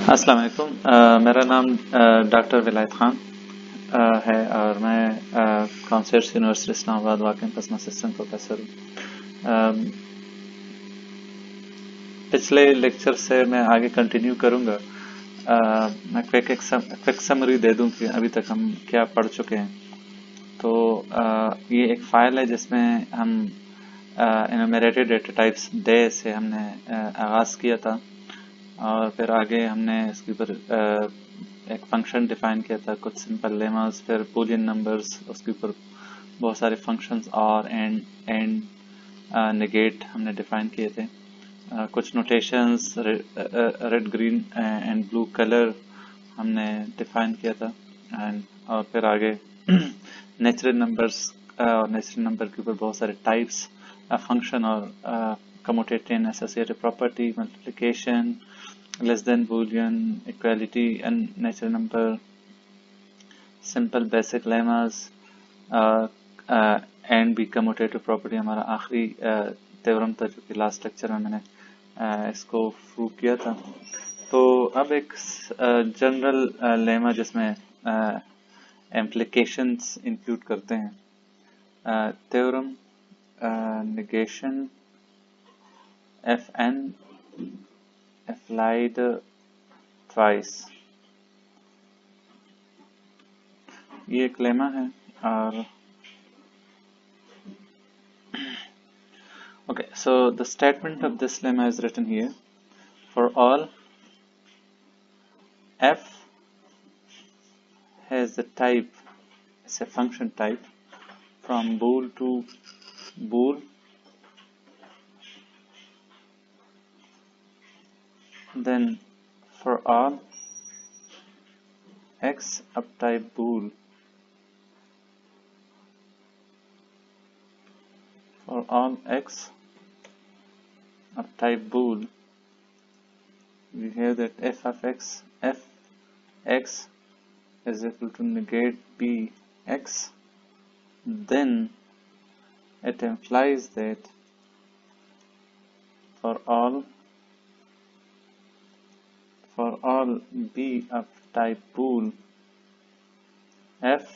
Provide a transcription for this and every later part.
अस्सलाम वालेकुम। मेरा नाम डॉक्टर विलायत खान है और मैं कॉन्सेर्स यूनिवर्सिटी इस्लामाबाद वाक़ कैंपस में असिस्टेंट प्रोफेसर हूँ। पिछले लेक्चर से मैं आगे कंटिन्यू करूँगा। मैं क्विक समरी दे दूँ कि अभी तक हम क्या पढ़ चुके हैं। तो ये एक फाइल है जिसमें हम एनुमरेटेड डेटा टाइप्स डे से हमने आगाज़ किया था और फिर आगे हमने इसके ऊपर एक फंक्शन डिफाइन किया था, कुछ सिंपल लेमास, फिर बूलियन नंबर्स, उसके ऊपर बहुत सारे फंक्शंस और एंड नेगेट हमने डिफाइन किए थे। कुछ notations red green and blue colour हमने डिफाइन किया था और फिर आगे नेचुरल नंबर्स और नेचुरल नंबर के ऊपर बहुत सारे टाइप्स, फंक्शन और commutative and associated property, multiplication, less than boolean, equality and natural number, simple basic lemmas, and भी कम्यूटेटिव प्रॉपर्टी हमारा आखिरी थ्योरम था जो कि लास्ट लेक्चर में मैंने इसको प्रूव किया था। तो अब एक जनरल लेमा जिसमें इम्प्लीकेशंस इंक्लूड करते हैं। Theorem negation fn applied twice, ये एक लेमा है। और okay, so the statement of this lemma is written here: for all f has the type, it's a function type, from bool to bool, then for all x of type bool, for all x of type bool, we have that f of x is equal to negate b x, then it implies that for all b of type bool, f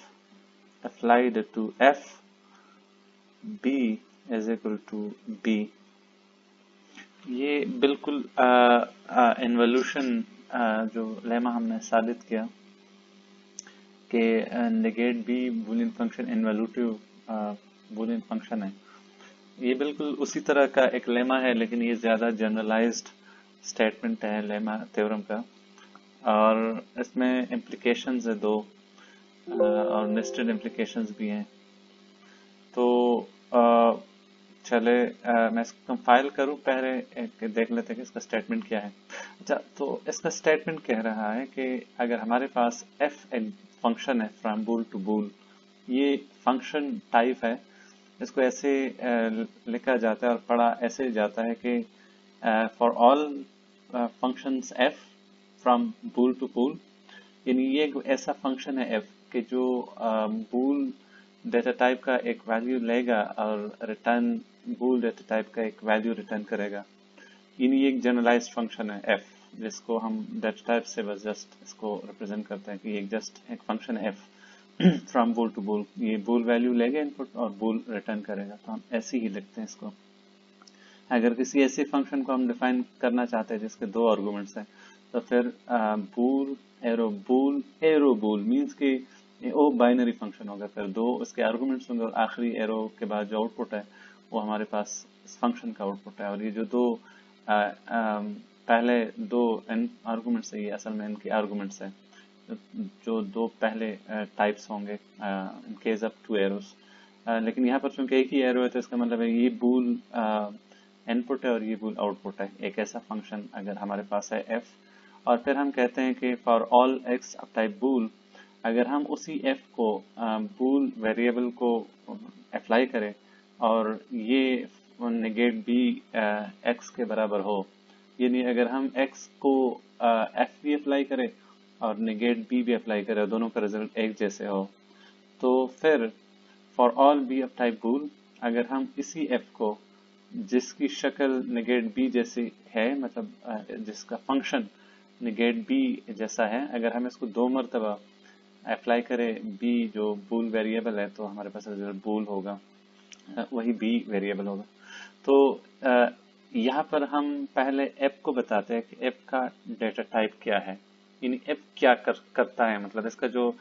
applied to f b is equal to b। ये बिल्कुल involution जो lemma हमने साबित किया कि negate B Boolean function involutive Boolean function है, ये बिल्कुल उसी तरह का एक लेमा है, लेकिन ये ज़्यादा जनरलाइज्ड स्टेटमेंट है लेमा थ्योरम का, और इसमें इम्प्लीकेशंस है दो और नेस्टेड इम्प्लीकेशंस भी हैं। तो चले मैं इसको कंपाइल करूं, पहले एक देख लेते हैं कि इसका स्टेटमेंट क्या है। अच्छा, तो इसका स्टेटमेंट कह रहा है कि अगर हमारे पास f एक फंक्शन है फ्रॉम बूल टू बूल, ये फंक्शन टाइप है, इसको ऐसे लिखा जाता है और पढ़ा ऐसे जाता है कि for all functions f from bool to bool, यानी ये एक ऐसा फंक्शन है f कि जो बूल डेटा टाइप का एक वैल्यू लेगा और रिटर्न बूल डेटा टाइप का एक वैल्यू रिटर्न करेगा। यानी एक जनरलाइज्ड फंक्शन है f, जिसको हम डेटा टाइप से बस जस्ट इसको रिप्रेजेंट करते हैं कि एक जस्ट एक फंक्शन है f फ्रॉम बूल टू बूल, ये बूल वैल्यू लेगा इनपुट और बूल रिटर्न करेगा, तो हम ऐसे ही लिखते हैं इसको। अगर किसी ऐसे फंक्शन को हम डिफाइन करना चाहते हैं जिसके दो आर्गुमेंट्स हैं, तो फिर बूल एरो बूल मीन्स कि वो बाइनरी फंक्शन होगा, फिर दो उसके आर्गुमेंट्स होंगे और आखिरी एरो के बाद जो आउटपुट है वो हमारे पास इस फंक्शन का आउटपुट है। और ये जो दो पहले दो एन आर्गुमेंट्स है, ये असल में इनके आर्गुमेंट्स है, जो दो पहले टाइप्स होंगे in case of two arrows. लेकिन यहाँ पर चूंकि एक ही एरो है तो इसका मतलब है ये बूल इनपुट है और ये बूल आउटपुट है, एक ऐसा फंक्शन अगर हमारे पास है f। और फिर हम कहते हैं कि for all x of type बूल, अगर हम उसी f को बूल वेरिएबल को अप्लाई करें और ये नेगेट b x के बराबर हो, यानी अगर हम x को f भी अप्लाई करें और नेगेट b भी अप्लाई करें, दोनों का रिजल्ट एक जैसे हो, तो फिर for all b of type बूल, अगर हम इसी f को जिसकी शक्ल नेगेट b जैसी है, मतलब जिसका फंक्शन नेगेट बी जैसा है, अगर हम इसको 2 मरतबा अप्लाई करें बी जो बूल वेरिएबल है, तो हमारे पास रिजल्ट बूल होगा, वही बी वेरिएबल होगा। तो यहाँ पर हम पहले एप को बताते हैं कि एप का डेटा टाइप क्या है, यानी एप क्या करता है, मतलब इसका जो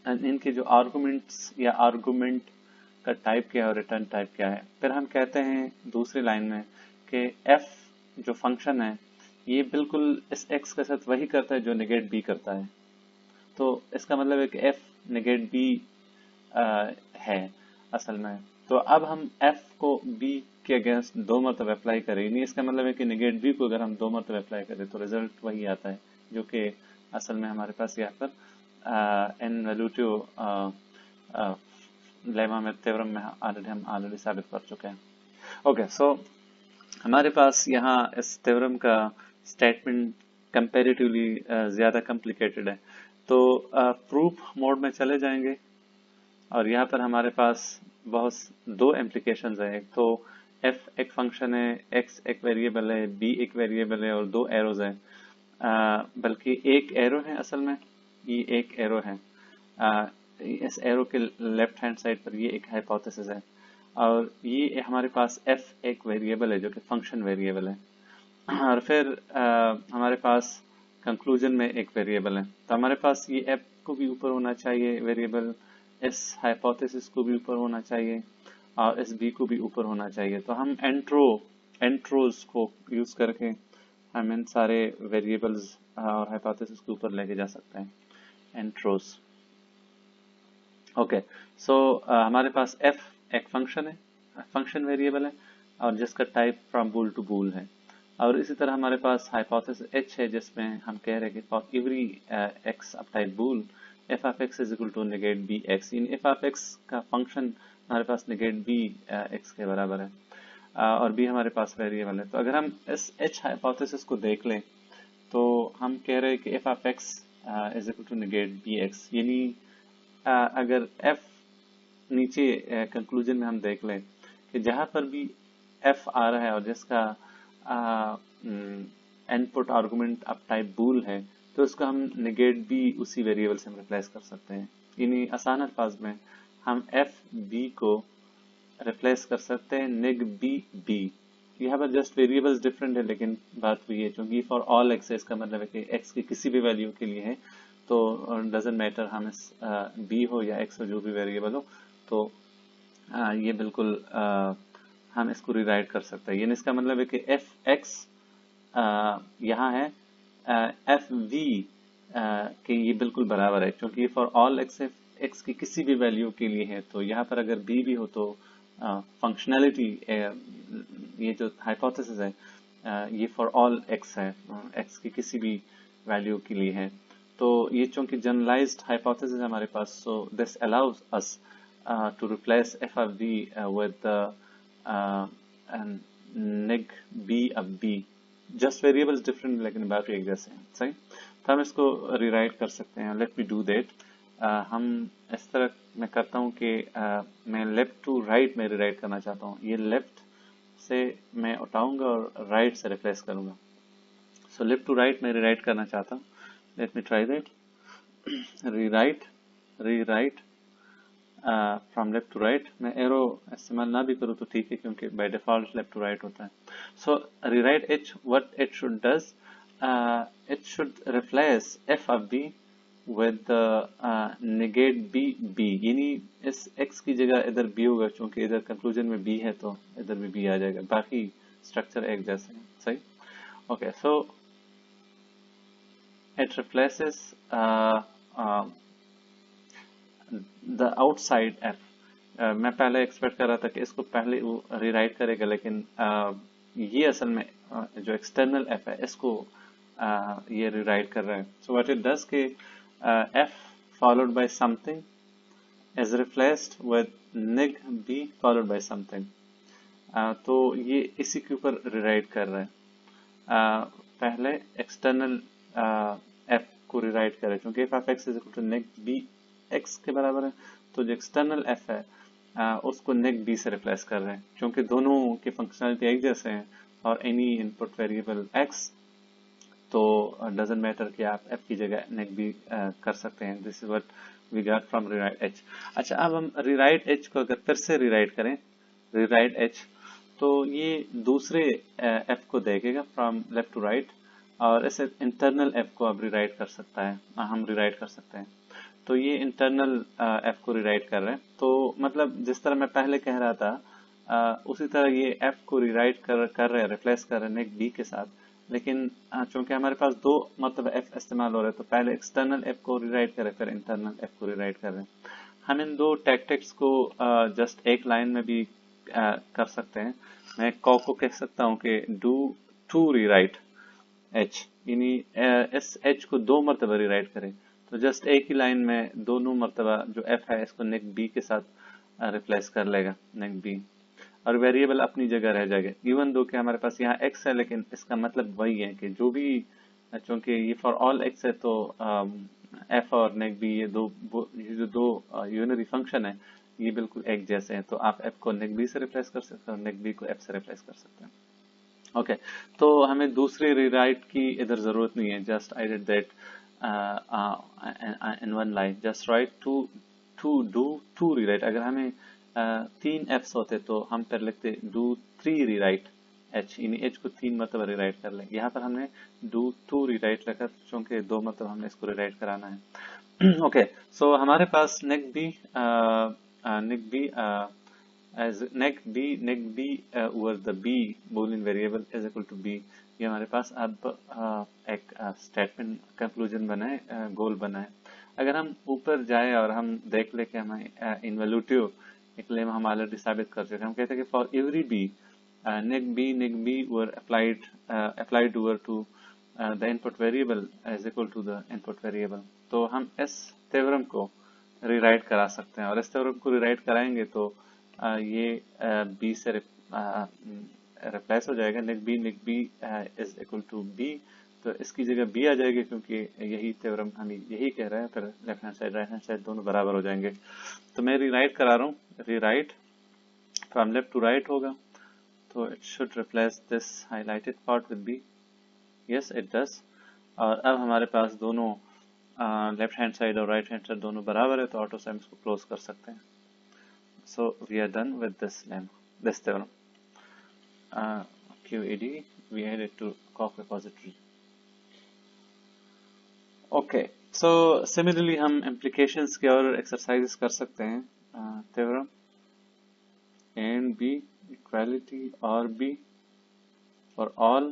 इनके जो आर्गुमेंट्स या आर्गुमेंट का टाइप क्या है और रिटर्न टाइप क्या है। फिर हम कहते हैं दूसरी लाइन में कि एफ जो फंक्शन है ये बिल्कुल इस एक्स के साथ वही करता है जो नेगेट बी करता है। तो इसका मतलब है कि एफ नेगेट बी है असल में। तो अब हम एफ को बी के अगेंस्ट 2 मरतबा अप्लाई करें, नहीं इसका मतलब है कि नेगेट बी को अगर हम 2 मरतबा अप्लाई करें तो रिजल्ट वही आता है, जो कि असल में हमारे पास यहाँ पर इनवैल्यूटिव लेमा में थ्योरम में हम ऑलरेडी साबित कर चुके हैं। ओके, सो हमारे पास यहाँ इस थ्योरम का स्टेटमेंट कंपैरेटिवली ज्यादा कॉम्प्लिकेटेड है। तो प्रूफ मोड में चले जाएंगे और यहाँ पर हमारे पास बहुत 2 इम्प्लीकेशंस हैं। एक तो f एक फंक्शन है, x एक वेरिएबल है, b एक वेरिएबल है और 2 एरोज हैं, बल्कि एक एरो है असल में, ये एक एरो है। इस एरो के लेफ्ट हैंड साइड पर ये एक हाइपोथेसिस है और ये हमारे पास f एक वेरिएबल है जो कि फंक्शन वेरिएबल है, और फिर हमारे पास कंक्लूजन में एक वेरिएबल है। तो हमारे पास ये f को भी ऊपर होना चाहिए वेरिएबल, इस हाइपोथेसिस को भी ऊपर होना चाहिए और इस b को भी ऊपर होना चाहिए। तो हम एंट्रोज को यूज करके हम इन सारे वेरिएबल्स और हाइपोथेसिस के ऊपर लेके जा सकते हैं, एंट्रोज। ओके, सो हमारे पास f एक फंक्शन है, फंक्शन वेरिएबल है और जिसका टाइप फ्रॉम बूल टू बूल है। और इसी तरह हमारे पास हाइपोथेसिस h है जिसमें हम कह रहे हैं कि for every x of type bool f of x is equal to negate b x, इन f ऑफ x का फंक्शन हमारे पास नेगेट बी x के बराबर है और b हमारे पास वेरिएबल है। तो अगर हम इस h हाइपोथेसिस को देख लें तो हम कह रहे हैं कि f of x is equal to negate b x, यानी अगर f नीचे कंक्लूजन में हम देख लें कि जहां पर भी f आ रहा है और जिसका इनपुट आर्गुमेंट ऑफ टाइप बूल है, तो उसको हम नेगेट बी उसी वेरिएबल से हम रिप्लेस कर सकते हैं। यानी आसान अल्फाज में हम एफ बी को रिप्लेस कर सकते हैं नेग बी बी। यहाँ पर जस्ट वेरिएबल्स डिफरेंट है, लेकिन बात वही है, क्योंकि फॉर ऑल एक्स इसका मतलब है कि एक्स की किसी भी वैल्यू के लिए है, तो डजेंट मैटर हम इस बी हो या एक्स हो, जो भी वेरिएबल हो, तो ये बिल्कुल हम इसको रिराइट कर सकते हैं। यानी इसका मतलब है कि एफ एक्स यहाँ है एफ वी के ये बिल्कुल बराबर है, क्योंकि फॉर ऑल एक्स एक्स की किसी भी वैल्यू के लिए है। तो यहाँ पर अगर बी भी हो तो फंक्शनैलिटी ये जो हाइपोथेसिस है ये फॉर ऑल एक्स है, एक्स की किसी भी वैल्यू के लिए है। तो ये चूंकि जनरलाइज्ड हाइपोथेसिस है हमारे पास, so this allows us to replace f of b with neg b of b, just variables different लेकिन बाकी एक जैसे हैं, सही। तो हम इसको rewrite कर सकते हैं। let me do that। हम इस तरह मैं करता हूँ कि मैं लेफ्ट टू राइट में rewrite करना चाहता हूँ, ये लेफ्ट से मैं उठाऊंगा और राइट से रिप्लेस करूंगा। सो लेफ्ट टू राइट में rewrite करना चाहता हूँ। let me try that। rewrite from left to right. मैं एरो इस्तेमाल ना भी करूँ तो ठीक है, क्योंकि by default left to right होता है। So rewrite H, what it should does, it should replace F of B with negate B B, यानी इस एक्स की जगह इधर बी होगा, क्योंकि इधर कंक्लूजन में बी है तो इधर भी बी आ जाएगा, बाकी स्ट्रक्चर एक जैसे हैं, सही। Okay, so it replaces the outside F. मैं पहले एक्सपेक्ट कर रहा था कि इसको पहले वो रीराइट करेगा, लेकिन ये असल में जो एक्सटर्नल एफ है इसको ये रीराइट कर रहा है। सो व्हाट इट डज के F followed by something is replaced with neg B followed by something. तो ये इसी के ऊपर रीराइट कर रहा है। पहले एक्सटर्नल एफ को रीराइट करे, क्योंकि F of X is equal to neg B X के बराबर है, तो जो एक्सटर्नल एफ है उसको नेग बी से रिप्लेस कर रहे हैं, क्योंकि दोनों की फंक्शनलिटी एक जैसे हैं और एनी इनपुट वेरिएबल एक्स तो डजेंट मैटर कि आप f की जगह नेक बी कर सकते हैं। This is what we got from rewrite h। अच्छा, अब हम रीराइट h को अगर फिर से रीराइट करें, रीराइट h, तो ये दूसरे f को देखेगा फ्रॉम लेफ्ट टू राइट, और ऐसे इंटरनल f को अब रीराइट कर सकता है, हम रीराइट कर सकते हैं। तो ये इंटरनल f को रीराइट कर रहे हैं। तो मतलब जिस तरह मैं पहले कह रहा था उसी तरह ये f को रीराइट कर रहे हैं, रिप्लेस कर रहे हैं नेक b के साथ। लेकिन चूंकि हमारे पास दो मतलब f इस्तेमाल हो रहे हैं, तो पहले एक्सटर्नल f को रीराइट कर रहे हैं, फिर इंटरनल f को रीराइट कर रहे हैं। हम इन दो टैक्टिक्स को जस्ट एक लाइन में भी कर सकते हैं। मैं को कह सकता हूँ कि डू टू रीराइट h, यानी इस h को दो मरतबा रीराइट करें। तो जस्ट एक ही लाइन में दोनों मरतबा जो f है इसको नेक b के साथ रिप्लेस कर लेगा, नेक b, और वेरिएबल अपनी जगह रह जाएगा। इवन दो कि हमारे पास यहाँ x है, लेकिन इसका मतलब वही है कि जो भी, चूंकि ये फॉर ऑल x है, तो f और नेक b ये जो दो यूनरी फंक्शन है ये बिल्कुल एक जैसे हैं। तो आप f को नेक b से रिप्लेस कर सकते हैं और नेक b को f से रिप्लेस कर सकते हैं। ओके, तो हमें दूसरी रीराइट की इधर जरूरत नहीं है। Just I did that in one line, just write to do two rewrite. अगर हमें तीन एफ्स होते तो हम फिर लिखते डू थ्री रीराइट h, यानी h को तीन मतलब रीराइट कर लें। यहाँ पर हमने डू टू रीराइट लिखा क्योंकि दो मतलब हमने इसको रीराइट कराना है। ओके, सो हमारे पास नेक B as neck b over the b boolean variable is equal to b। ये हमारे पास अब एक स्टेटमेंट कंक्लूजन बना है, गोल बना है। अगर हम ऊपर जाए और हम देख ले कि हमें इन्वोल्यूटिव निकले, हम ऑलरेडी साबित कर चुके हैं। हम कहते हैं कि for every b negb were applied over to the input variable is equal to the input variable। तो हम इस थ्योरम को रीराइट करा सकते हैं, और इस थ्योरम को रीराइट कराएंगे तो ये b से रिप्लेस हो जाएगा। Neg B is equal to b, तो इसकी जगह b आ जाएगी क्योंकि यही थ्योरम हमें यही कह रहा है। फिर left hand side right hand side दोनों बराबर हो जाएंगे। तो मैं रीराइट करा रहा हूँ, rewrite from left to right होगा, तो it should replace this highlighted part with b। Yes it does. और अब हमारे पास दोनों लेफ्ट हैंड साइड और राइट हैंड साइड दोनों बराबर है, तो ऑटो से हम इसको क्लोज कर सकते हैं। So we are done with this theorem. QED we add it to Coq repository. Okay, so similarly हम implications के और exercises कर सकते हैं। theorem and B equality or B for all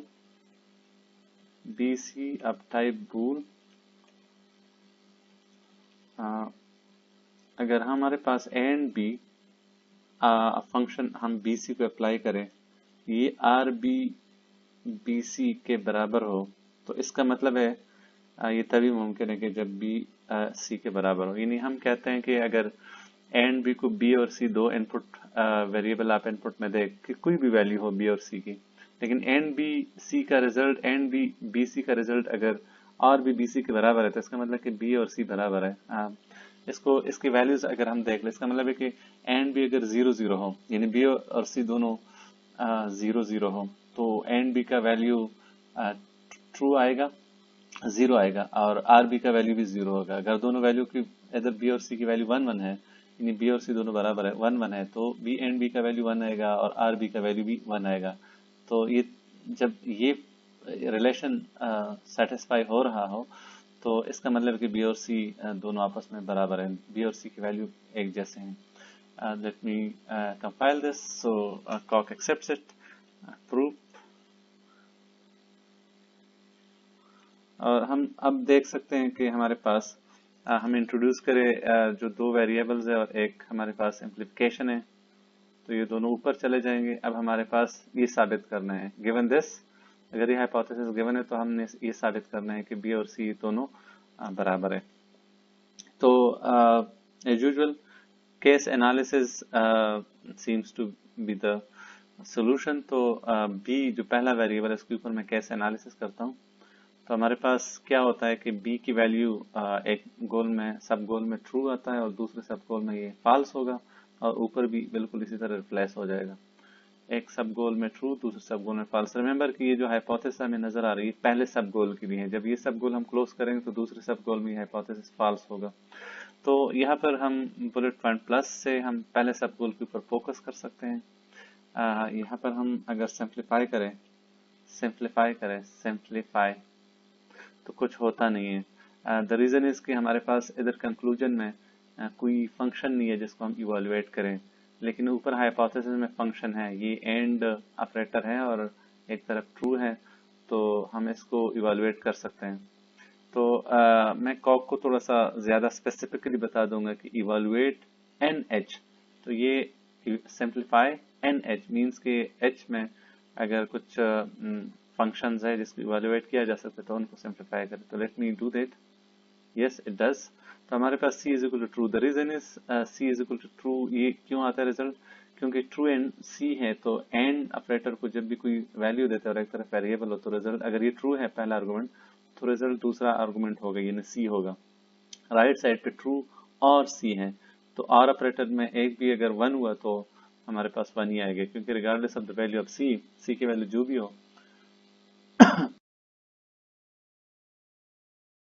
BC of type bool। अगर हमारे पास and B function हम BC को अप्लाई करें, ये RB BC के बराबर हो, तो इसका मतलब है ये तभी मुमकिन है कि जब B C के बराबर हो। यानी हम कहते हैं कि अगर एंड B को B और C दो इनपुट वेरिएबल आप इनपुट में दे कि कोई भी वैल्यू हो B और C की, लेकिन एंड B C का रिजल्ट एंड B BC का रिजल्ट अगर और भी BC के बराबर है, तो इसका मतलब कि B और C बराबर है। इसकी वैल्यूज अगर हम देख लें, इसका मतलब है कि एंड बी अगर 0 0 हो, यानी बी और सी दोनों 0 0 हो, तो एंड बी का वैल्यू ट्रू आएगा, 0 आएगा, और आर बी का वैल्यू भी 0 होगा। अगर दोनों वैल्यू की इधर बी और सी की वैल्यू 1 1 है, यानी बी और सी दोनों बराबर है, 1 1 है, तो बी एंड बी का वैल्यू 1 आएगा और आर बी का वैल्यू भी 1 आएगा। तो ये जब ये रिलेशन सेटिस्फाई हो रहा हो, तो इसका मतलब है कि बी और सी दोनों आपस में बराबर हैं, बी और सी की वैल्यू एक जैसे हैं। Let me compile this, so Coq accepts it, proof. और हम अब देख सकते हैं कि हमारे पास हम इंट्रोड्यूस करें जो दो वेरिएबल्स है और एक हमारे पास इम्प्लीकेशन है, तो ये दोनों ऊपर चले जाएंगे। अब हमारे पास ये साबित करना है, गिवन दिस, अगर ये हाइपोथेसिस गिवन है तो हमने ये साबित करना है कि बी और सी दोनों बराबर है। तो as usual case analysis seems to be the solution. तो बी जो पहला वेरिएबल है उसके ऊपर मैं केस एनालिसिस करता हूँ। तो हमारे पास क्या होता है कि बी की वैल्यू एक गोल में सब गोल में ट्रू आता है और दूसरे सब गोल में ये फॉल्स होगा, और ऊपर भी बिल्कुल इसी तरह रिप्लेस हो जाएगा। एक सब गोल में ट्रू, दूसरे सब गोल में फॉल्स। रिमेंबर कि ये जो हाइपोथेसिस हमें नजर आ रही है पहले सब गोल के लिए है, जब ये सब गोल हम क्लोज करेंगे तो दूसरे सब गोल में हाइपोथेसिस फॉल्स होगा। तो यहाँ पर हम बुलेट पॉइंट प्लस से हम पहले सब गोल के ऊपर फोकस कर सकते हैं। यहाँ पर हम अगर सिंप्लीफाई करें तो कुछ होता नहीं है। द रीजन इज कि हमारे पास इधर कंक्लूजन में कोई फंक्शन नहीं है जिसको हम इवेलुएट करें, लेकिन ऊपर हाइपोथेसिस में फंक्शन है, ये एंड ऑपरेटर है और एक तरफ ट्रू है, तो हम इसको इवेलुएट कर सकते हैं। तो मैं कॉक को थोड़ा सा ज्यादा स्पेसिफिकली बता दूंगा कि इवेलुएट एन एच, तो ये सिंप्लीफाई एन एच मीन्स के एच में अगर कुछ फंक्शंस है जिसको इवेलुएट किया जा सकता है तो उनको सिंप्लीफाई करें। तो let me do that. Yes it does. तो हमारे पास c is equal to true. The reason is c is equal to true, ये क्यों आता है रिजल्ट, क्योंकि ट्रू एंड c है, तो एंड ऑपरेटर को जब भी कोई वैल्यू देता है और एक तरफ वेरिएबल हो तो रिजल्ट, अगर ये ट्रू है पहला आर्गुमेंट तो रिजल्ट दूसरा आर्गुमेंट होगा यानी c होगा। राइट साइड पे ट्रू और c है, तो और ऑपरेटर में एक भी अगर 1 हुआ तो हमारे पास 1 ही आएगा, क्योंकि regardless of the value of c की वैल्यू जो भी हो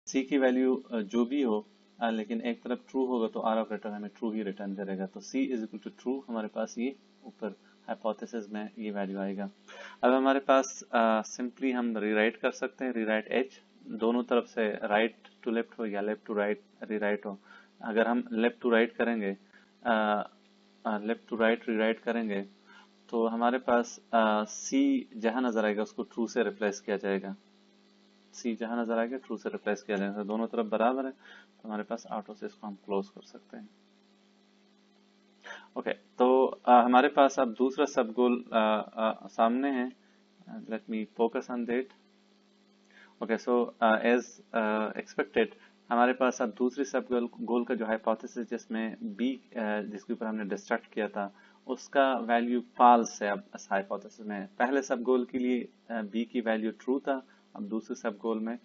c की वैल्यू जो भी हो, लेकिन एक तरफ ट्रू होगा तो आर ऑपरेटर हमें ट्रू ही रिटर्न करेगा। तो c is equal to true, हमारे पास ये ऊपर हाइपोथेसिस में ये वैल्यू आएगा। अब हमारे पास सिंपली हम रीराइट कर सकते हैं, रीराइट h दोनों तरफ से राइट टू लेफ्ट हो या लेफ्ट टू राइट रीराइट हो। अगर हम लेफ्ट टू राइट करेंगे, लेफ्ट टू राइट रीराइट करेंगे तो हमारे पास c जहां नजर आएगा उसको ट्रू से रिप्लेस किया जाएगा, c जहां नजर आएगा ट्रू से रिप्लेस किया जाएगा, तो दोनों तरफ बराबर है, तो हमारे पास ऑटो से इसको हम क्लोज कर सकते हैं। ओके तो हमारे पास अब दूसरा सब गोल सामने है। Let me focus on that. Okay so as expected हमारे पास अब दूसरी सब गोल का जो हाइपोथेसिस जिसमें b जिसके ऊपर हमने डिस्ट्रक्ट किया था उसका वैल्यू फॉल्स है। अब इस हाइपोथेसिस में पहले सब गोल के लिए b की वैल्यू ट्रू था, अब दूसरे सब गोल में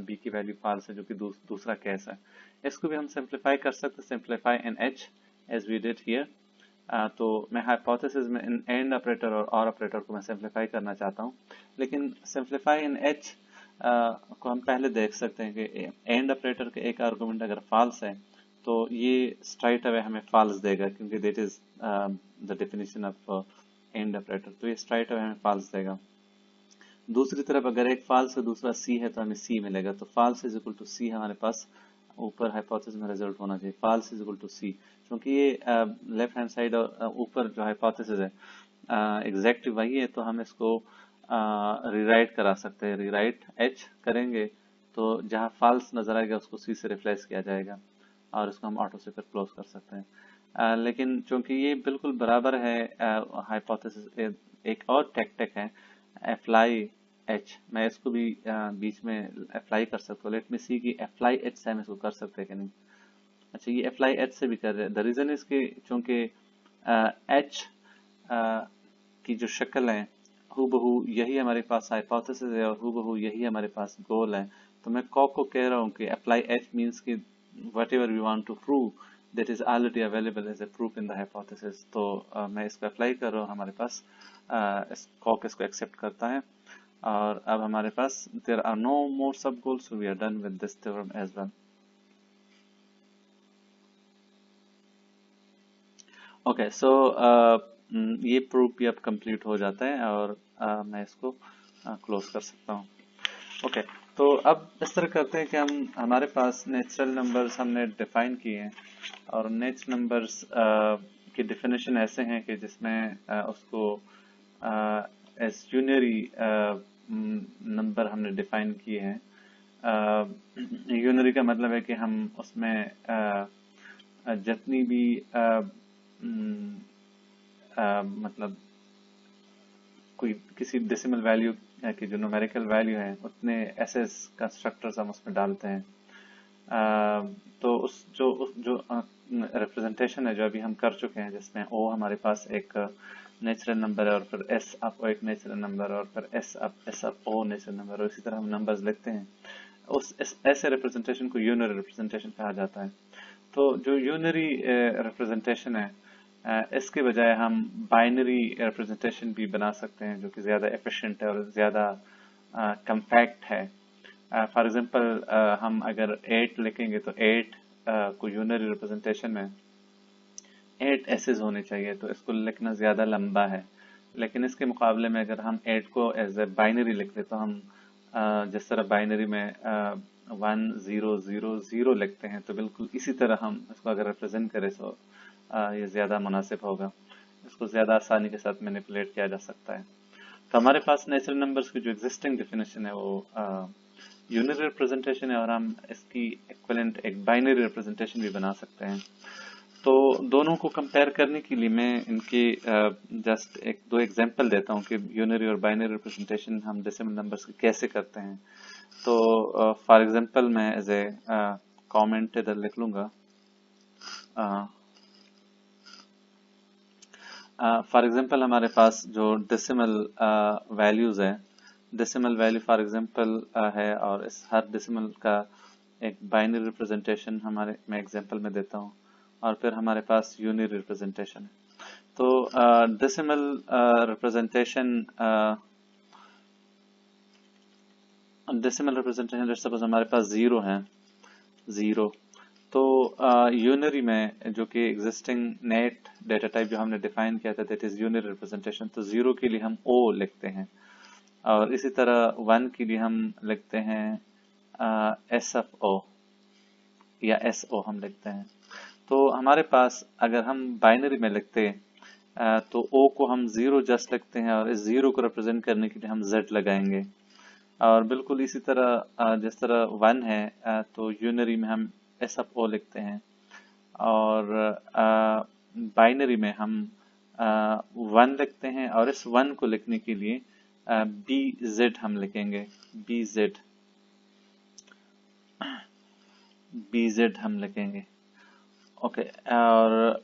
b की वैल्यू फॉल्स है, जो कि दूसरा केस है। इसको भी हम सिंप्लीफाई कर सकते हैं, simplify in h as we did here. तो मैं हाइपोथेसिस में इन एंड ऑपरेटर और ऑपरेटर को मैं सिंप्लीफाई करना चाहता हूँ, लेकिन सिंप्लीफाई इन h को हम पहले देख सकते हैं कि एंड ऑपरेटर के एक आर्गुमेंट अगर फॉल्स है तो ये स्ट्राइट अवे हमें फॉल्स देगा, क्योंकि that is the definition of and operator, तो ये स्ट्राइट अवे हमें फॉल्स देगा। दूसरी तरफ अगर एक फॉल्स है दूसरा सी है तो हमें सी मिलेगा, तो फॉल्स इज इक्वल टू सी हमारे पास ऊपर हाइपोथेसिस में रिजल्ट होना चाहिए, फॉल्स इज इक्वल टू सी, क्योंकि ये लेफ्ट हैंड साइड और ऊपर जो हाइपोथेसिस है एग्जैक्ट वही है, तो हम इसको रीराइट करा सकते हैं। रीराइट एच करेंगे तो जहां फॉल्स नजर आएगा उसको सी से रिप्लेस किया जाएगा और इसको हम ऑटो से फिर क्लोज कर सकते हैं। लेकिन चूंकि ये बिल्कुल बराबर है हाइपोथेसिस, एक और टेक्टिक है अप्लाई एच, मैं इसको भी बीच में अप्लाई कर सकता हूँ। लेट मी सी कि अप्लाई एच से हम इसको कर सकते हैं कि नहीं। अच्छा ये अप्लाई एच से भी कर रहे हैं, द रीजन इज कि चूंकि एच की जो शक्ल है हूबहू यही हमारे पास हाइपोथेसिस है और हूबहू यही हमारे पास गोल है, तो मैं कॉक को कह रहा हूँ कि अप्लाई एच मीन्स कि whatever we want to prove that is already available as a proof in the hypothesis। तो मैं इसको अप्लाई कर रहा हूँ, हमारे पास कॉक इसको एक्सेप्ट करता है और अब हमारे पास there are no more sub goals, so we are done with this theorem as well। Okay so ये प्रूफ भी अब कंप्लीट हो जाता है और मैं इसको क्लोज कर सकता हूँ। ओके तो अब इस तरह करते हैं कि हमारे पास नेचुरल नंबर्स हमने डिफाइन किए हैं और नेचुरल नंबर्स की डेफिनेशन ऐसे हैं कि जिसमें उसको एज यूनरी नंबर हमने डिफाइन किए हैं। यूनरी का मतलब है कि हम उसमें जितनी भी मतलब कोई किसी डेसिमल वैल्यू की जो न्यूमेरिकल वैल्यू है उतने ऐसे कंस्ट्रक्टर्स हम उसमें डालते हैं। तो उस जो रिप्रेजेंटेशन है जो अभी हम कर चुके हैं जिसमें ओ हमारे पास एक नेचुरल नंबर है और फिर एस अप एक नेचुरल नंबर और फिर एस अप ओ नेचुरल नंबर और इसी तरह हम नंबर्स लिखते हैं, उस ऐसे रिप्रेजेंटेशन को यूनरी रिप्रेजेंटेशन कहा जाता है। तो जो यूनरी रिप्रेजेंटेशन है इसके बजाय हम बाइनरी रिप्रेजेंटेशन भी बना सकते हैं जो कि ज़्यादा एफिशिएंट है और ज़्यादा कम्पैक्ट है। फॉर एग्जांपल हम अगर 8 लिखेंगे तो 8 को यूनरी रिप्रेजेंटेशन में 8 एसेस होने चाहिए, तो इसको लिखना ज़्यादा लंबा है। लेकिन इसके मुकाबले में अगर हम 8 को एज ए बाइनरी लिख दें तो हम जिस तरह बाइनरी में 1 0 0 0 लिखते हैं, तो बिल्कुल इसी तरह हम इसको अगर रिप्रेजेंट करें तो ये ज़्यादा मुनासिब होगा। इसको ज़्यादा आसानी के साथ मैनिपुलेट किया जा सकता है। तो हमारे पास नेचुरल नंबर्स की जो एग्जिस्टिंग डेफिनेशन है वो यूनिरी रिप्रेजेंटेशन है, और हम इसकी इक्विवेलेंट एक बाइनरी रिप्रेजेंटेशन भी बना सकते हैं। तो दोनों को कंपेयर करने के लिए मैं इनके जस्ट एक दो एग्जांपल देता हूँ कि यूनरी और बाइनरी रिप्रेजेंटेशन हम डेसिमल नंबर्स की कैसे करते हैं। तो फॉर एग्जांपल मैं एज ए कमेंट इधर लिख लूंगा। फॉर एग्जांपल हमारे पास जो डेसिमल वैल्यूज है, डेसिमल वैल्यू फॉर एग्जांपल है, और इस हर डेसिमल का एक बाइनरी रिप्रेजेंटेशन हमारे मैं एग्जांपल में देता हूँ, और फिर हमारे पास यूनिरी रिप्रेजेंटेशन है। तो डेसिमल रिप्रेजेंटेशन जैसे सपोज हमारे पास 0 है, 0, तो यूनरी में जो कि एग्जिस्टिंग नेट डेटा टाइप जो हमने डिफाइन किया था दैट इज यूनरी रिप्रेजेंटेशन, तो 0 के लिए हम O लिखते हैं, और इसी तरह 1 के लिए हम लिखते हैं SFO या SO हम लिखते हैं। तो हमारे पास अगर हम बाइनरी में लिखते तो O को हम 0 जस्ट लिखते हैं, और इस 0 को रिप्रेजेंट करने के लिए हम Z लगाएंगे। और बिल्कुल इसी तरह जिस तरह 1 है तो यूनरी में हम SFO लिखते हैं, और बाइनरी में हम 1 लिखते हैं, और इस 1 को लिखने के लिए BZ हम लिखेंगे, BZ हम लिखेंगे। ओके, और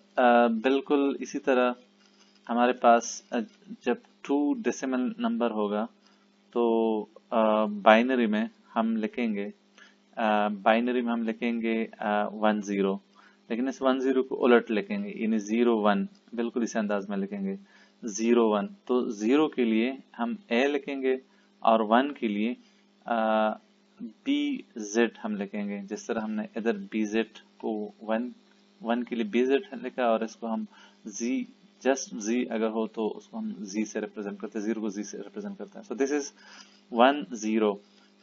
बिल्कुल इसी तरह हमारे पास जब 2 डेसिमल नंबर होगा तो बाइनरी में हम लिखेंगे 1 0, लेकिन इस 1 0 को उलट लिखेंगे, यानी 0 1, बिल्कुल इसी अंदाज में लिखेंगे 0 1। तो 0 के लिए हम A लिखेंगे, और 1 के लिए BZ हम लिखेंगे। जिस तरह हमने इधर BZ को 1 के लिए BZ लिखा, और इसको हम जस्ट Z अगर हो तो उसको हम Z से रिप्रेजेंट करते हैं, 0 को Z से रिप्रेजेंट करते हैं। So this is 1 0,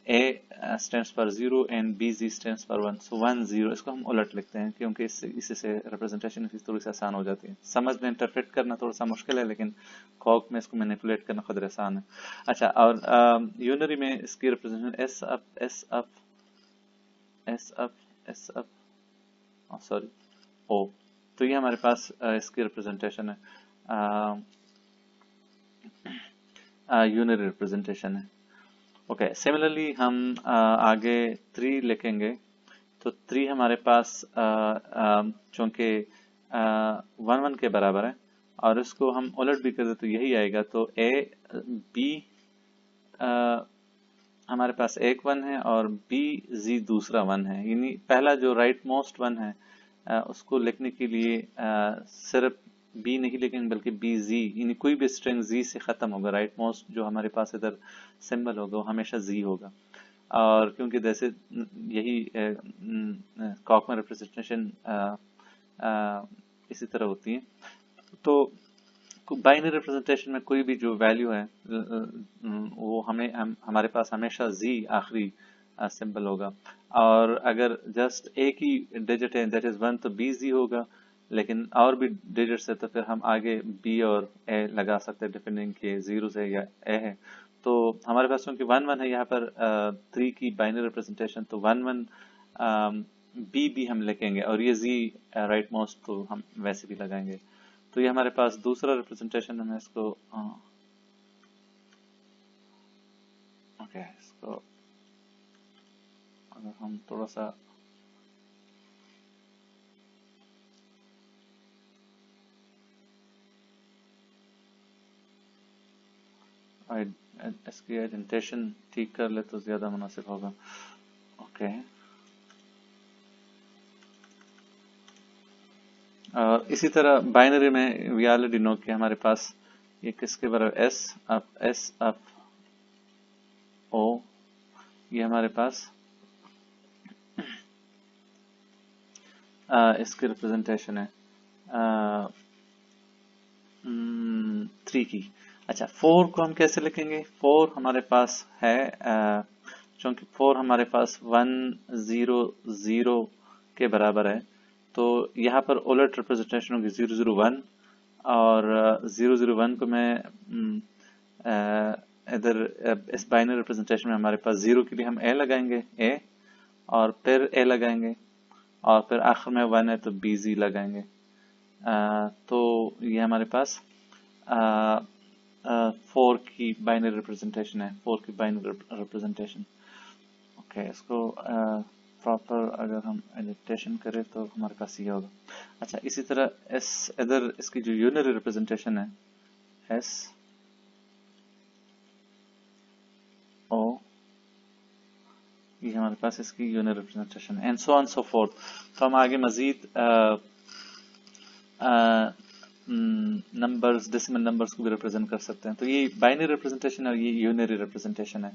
A stands for 0 and BZ stands for 1, so 1 0 इसको हम उलट लिखते हैं, क्योंकि इससे रिप्रेजेंटेशन थोड़ी सी आसान हो जाती है। समझना, इंटरप्रेट करना थोड़ा सा मुश्किल है, लेकिन कॉक में इसको मैनिपुलेट करना खुद आसान है। अच्छा, और यूनरी में इसकी representation S up, sorry O, तो ये हमारे पास इसकी रिप्रेजेंटेशन है, यूनरी रिप्रेजेंटेशन है। ओके, सिमिलरली हम आगे 3 लिखेंगे, तो 3 हमारे पास चूंकि 1 1 के बराबर है, और इसको हम उलट भी कर दे तो यही आएगा। तो B हमारे पास एक 1 है, और BZ दूसरा 1 है, यानी पहला जो राइट मोस्ट 1 है उसको लिखने के लिए सिर्फ B नहीं लिखेंगे बल्कि BZ, यानी कोई भी स्ट्रिंग Z से खत्म होगा। राइट मोस्ट जो हमारे पास इधर सिंबल होगा वो हमेशा Z होगा, और क्योंकि जैसे यही कॉक में रिप्रेजेंटेशन इसी तरह होती है, तो बाइनरी रिप्रेजेंटेशन में कोई भी जो वैल्यू है वो हमारे पास हमेशा Z आखिरी सिंबल होगा, और अगर जस्ट एक ही डिजिट है दैट इज 1 तो BZ होगा, लेकिन और भी डिजिट्स है तो फिर हम आगे B और A लगा सकते हैं डिपेंडिंग के 0 है या A है। तो हमारे पास क्योंकि 1 1 है यहाँ पर 3 की बाइनरी रिप्रेजेंटेशन, तो 1 1 B हम लिखेंगे, और ये Z राइट मोस्ट तो हम वैसे भी लगाएंगे। तो ये हमारे पास दूसरा रिप्रेजेंटेशन है। मैं इसको इसको अगर हम थोड़ा सा इसकी एडेंटेशन ठीक कर ले तो ज्यादा मुनासिब होगा। ओके, और इसी तरह बाइनरी में वी ऑलरेडी नो कि हमारे पास ये किसके बराबर एस अप ओ, ये हमारे पास इसकी रिप्रेजेंटेशन है 3 की। अच्छा 4 को हम कैसे लिखेंगे? 4 हमारे पास है क्योंकि 4 हमारे पास 100 के बराबर है, तो यहाँ पर उलट रिप्रेजेंटेशन होगी 001, और 001 को मैं इधर इस बाइनरी रिप्रेजेंटेशन में हमारे पास 0 के लिए हम ए लगाएंगे, ए, और फिर ए लगाएंगे, और फिर आखिर में 1 है तो बीजी लगाएंगे। तो ये हमारे पास 4 की बाइनरी रिप्रेजेंटेशन है, 4 की बाइनरी रिप्रेजेंटेशन। ओके, इसको प्रॉपर अगर हम एडिटेशन करें तो हमारे पास ये होगा। अच्छा इसी तरह इधर इसकी जो यूनिटरी रिप्रेजेंटेशन है एस ओ, ये हमारे पास इसकी unit representation and so on so fourth. तो हम आगे मजीद नंबर्स, डेसिमल नंबर्स को भी रिप्रेजेंट कर सकते हैं। तो ये बाइनरी रिप्रेजेंटेशन और ये यूनिटरी रिप्रेजेंटेशन है।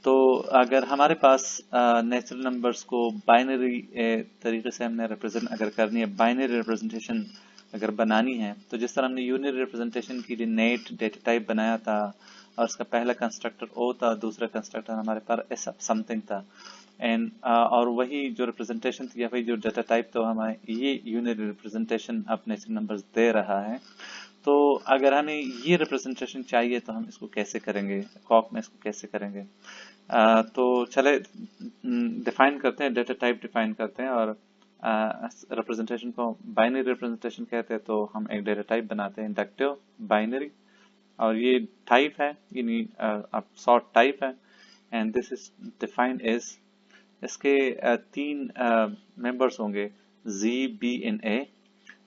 तो अगर हमारे पास नेचुरल नंबर्स को बाइनरी तरीके से हमने रिप्रेजेंट अगर करनी है, बाइनरी रिप्रेजेंटेशन अगर बनानी है, तो जिस तरह हमने यूनिटरी रिप्रेजेंटेशन के लिए नेट डेटा टाइप बनाया था और उसका पहला कंस्ट्रक्टर ओ था, दूसरा कंस्ट्रक्टर हमारे पास समथिंग था, एंड और वही जो रिप्रेजेंटेशन थी या वही जो डेटा टाइप तो हमारे ये यूनिटरी रिप्रेजेंटेशन अब नेचुरल नंबर्स दे रहा है। तो अगर हमें ये रिप्रेजेंटेशन चाहिए तो हम इसको कैसे करेंगे, कॉक में इसको कैसे करेंगे? तो चले डिफाइन करते हैं, डेटा टाइप डिफाइन करते हैं, और रिप्रेजेंटेशन को बाइनरी रिप्रेजेंटेशन कहते हैं। तो हम एक डेटा टाइप बनाते हैं इंडक्टिव बाइनरी, और ये टाइप है, यानी सॉर्ट टाइप है, and this is defined as, इसके 3 मेंबर्स होंगे Z, B and A।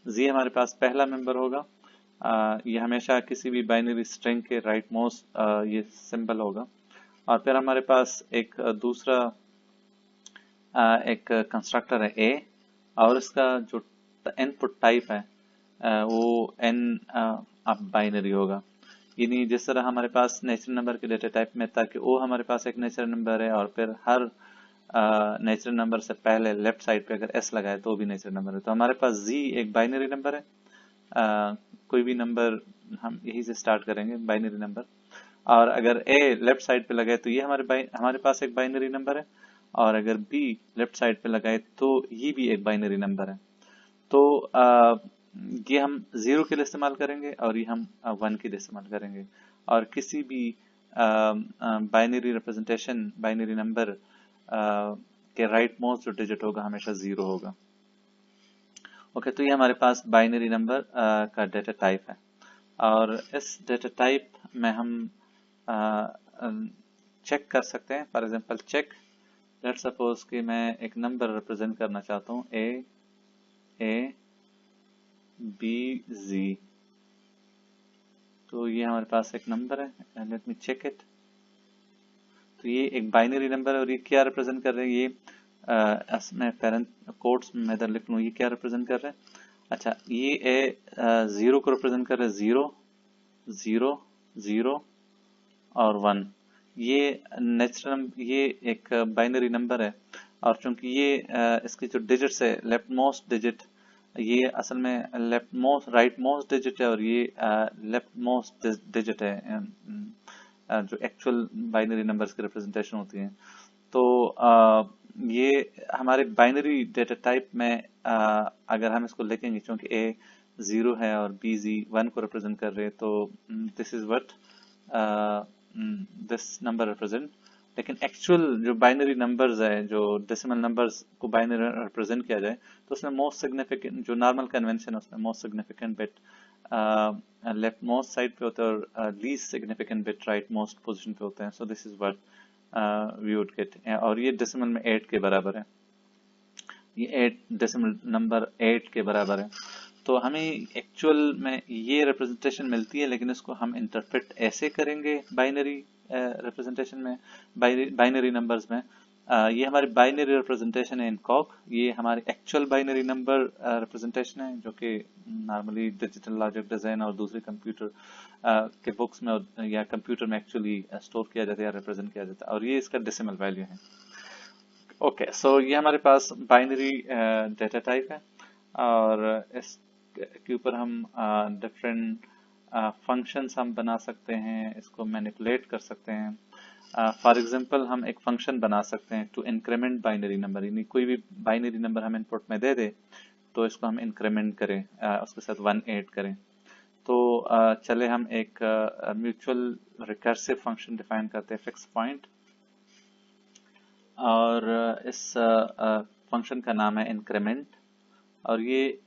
Z हमारे पास पहला मेंबर होगा, ये हमेशा किसी भी बाइनरी स्ट्रिंग के राइट मोस्ट ये सिंबल होगा, और फिर हमारे पास एक दूसरा एक कंस्ट्रक्टर है A, और इसका जो इनपुट टाइप है वो n अब बाइनरी होगा। यानी जिस तरह हमारे पास नेचुरल नंबर के डेटा टाइप में था कि O हमारे पास एक नेचुरल नंबर है, और फिर हर नेचुरल नंबर से पहले लेफ्ट साइड पे अगर S लगाए तो भी नेचुरल नंबर है। तो हमारे पास Z एक बाइनरी नंबर है, कोई भी नंबर हम यही से स्टार्ट करेंगे बाइनरी नंबर, और अगर A लेफ्ट साइड पे लगाए तो ये हमारे पास एक बाइनरी नंबर है, और अगर B लेफ्ट साइड पे लगाए तो ये भी एक बाइनरी नंबर है। तो ये हम 0 के लिए इस्तेमाल करेंगे और ये हम 1 के लिए इस्तेमाल करेंगे, और किसी भी बाइनरी रिप्रेजेंटेशन, बाइनरी नंबर के राइट मोस्ट जो डिजिट होगा हमेशा 0 होगा। ओके, तो ये हमारे पास बाइनरी नंबर का डेटा टाइप है, और इस डेटा टाइप में हम चेक कर सकते हैं। For example check, let's suppose कि मैं एक नंबर रिप्रेजेंट करना चाहता हूँ A B Z, तो ये हमारे पास एक नंबर है, लेट मी चेक इट। तो ये एक बाइनरी नंबर है, और ये क्या रिप्रेजेंट कर रहे हैं? ये मैं पेरेंट कोट्स में इधर लिख लूँ, ये क्या रिप्रेजेंट कर रहे हैं? अच्छा, ये 0 को रिप्रेजेंट कर रहे हैं, 0 0 0 और 1। ये नेचुरल, ये एक बाइनरी नंबर है, और चूंकि ये इसकी जो डिजिट्स है, लेफ्ट मोस्ट डिजिट, ये असल में left most right most digit है, और ये लेफ्ट मोस्ट डिजिट है जो एक्चुअल बाइनरी नंबर्स की रिप्रेजेंटेशन होती है। तो ये हमारे बाइनरी डेटा टाइप में अगर हम इसको लिखेंगे, क्योंकि A 0 है और B Z 1 को रिप्रेजेंट कर रहे हैं, तो this is what this number represent. लेकिन एक्चुअल जो बाइनरी नंबर्स है, जो डेसिमल नंबर्स को बाइनरी रिप्रेजेंट किया जाए, तो उसमें मोस्ट सिग्निफिकेंट जो नॉर्मल कन्वेंशन है उसमें most significant bit left most side पे होता है, और least significant bit right most position पे होते हैं। So this is what we would get, और ये डेसिमल में 8 के बराबर है, ये 8 डेसिमल नंबर 8 के बराबर है। तो हमें एक्चुअल में ये रिप्रेजेंटेशन मिलती है, लेकिन इसको हम इंटरप्रेट ऐसे करेंगे बाइनरी रिप्रेजेंटेशन में, बाइनरी नंबर्स में, ये हमारी बाइनरी रिप्रेजेंटेशन है इन कॉक। ये हमारी एक्चुअल बाइनरी नंबर रिप्रेजेंटेशन है जो कि नॉर्मली डिजिटल लॉजिक डिजाइन और दूसरे कंप्यूटर के बुक्स में या कंप्यूटर में एक्चुअली स्टोर किया जाता है या रिप्रेजेंट किया जाता है, और ये इसका डेसिमल वैल्यू है। ओके, सो ये हमारे पास बाइनरी डेटा टाइप है, और इसके ऊपर हम डिफरेंट फंक्शंस हम बना सकते हैं, इसको मैनिपुलेट कर सकते हैं। फॉर एग्जांपल हम एक फंक्शन बना सकते हैं टू इंक्रीमेंट बाइनरी नंबर, यानी कोई भी बाइनरी नंबर हम इनपुट में दे दे तो इसको हम इंक्रीमेंट करें, उसके साथ 1 ऐड करें। तो चले हम एक म्यूचुअल रिकर्सिव फंक्शन डिफाइन करते हैं, फिक्स पॉइंट, और इस फंक्शन का नाम है इंक्रीमेंट, और ये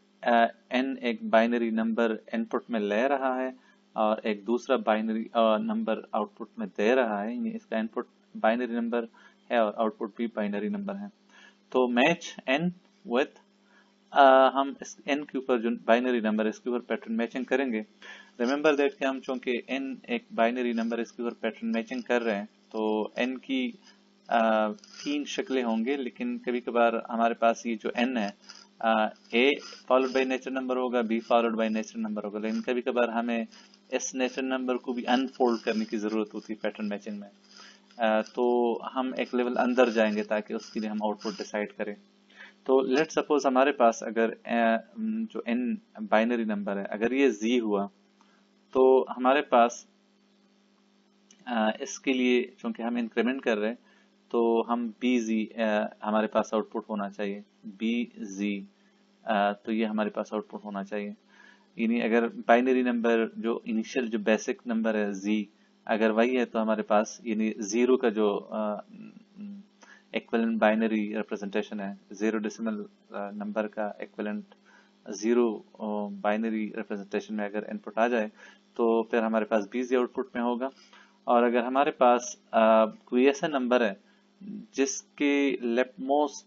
n एक बाइनरी नंबर इनपुट में ले रहा है और एक दूसरा बाइनरी नंबर आउटपुट में दे रहा है, यानी इसका इनपुट बाइनरी नंबर है और आउटपुट भी बाइनरी नंबर है। तो मैच n विथ, हम इस n के ऊपर जो बाइनरी नंबर है इसके ऊपर पैटर्न मैचिंग करेंगे। रिमेंबर दैट कि हम चूंकि n एक बाइनरी नंबर इसके ऊपर पैटर्न मैचिंग कर रहे हैं, तो n की 3 शक्लें होंगे, लेकिन कभी कभार हमारे पास ये जो n है, a followed by natural number होगा, b followed by natural number होगा, लेकिन कभी कभार हमें इस नेचुरल नंबर को भी अनफोल्ड करने की जरूरत होती है पैटर्न मैचिंग में। तो हम एक लेवल अंदर जाएंगे ताकि उसके लिए हम आउटपुट डिसाइड करें। तो लेट सपोज हमारे पास अगर जो n बाइनरी नंबर है, अगर ये z हुआ, तो हमारे पास इसके लिए चूंकि हम इंक्रीमेंट कर रहे हैं तो हम bz हमारे पास आउटपुट होना चाहिए, bz, तो ये हमारे पास आउटपुट होना चाहिए। यानी अगर बाइनरी नंबर जो इनिशियल जो बेसिक नंबर है z अगर वही है तो हमारे पास यानी 0 का जो इक्विवेलेंट बाइनरी रिप्रेजेंटेशन है, 0 डेसिमल नंबर का इक्विवेलेंट 0 बाइनरी रिप्रेजेंटेशन में अगर इनपुट आ जाए तो फिर हमारे पास bz आउटपुट में होगा। और अगर हमारे पास कोई ऐसा नंबर है जिसके लेफ्ट मोस्ट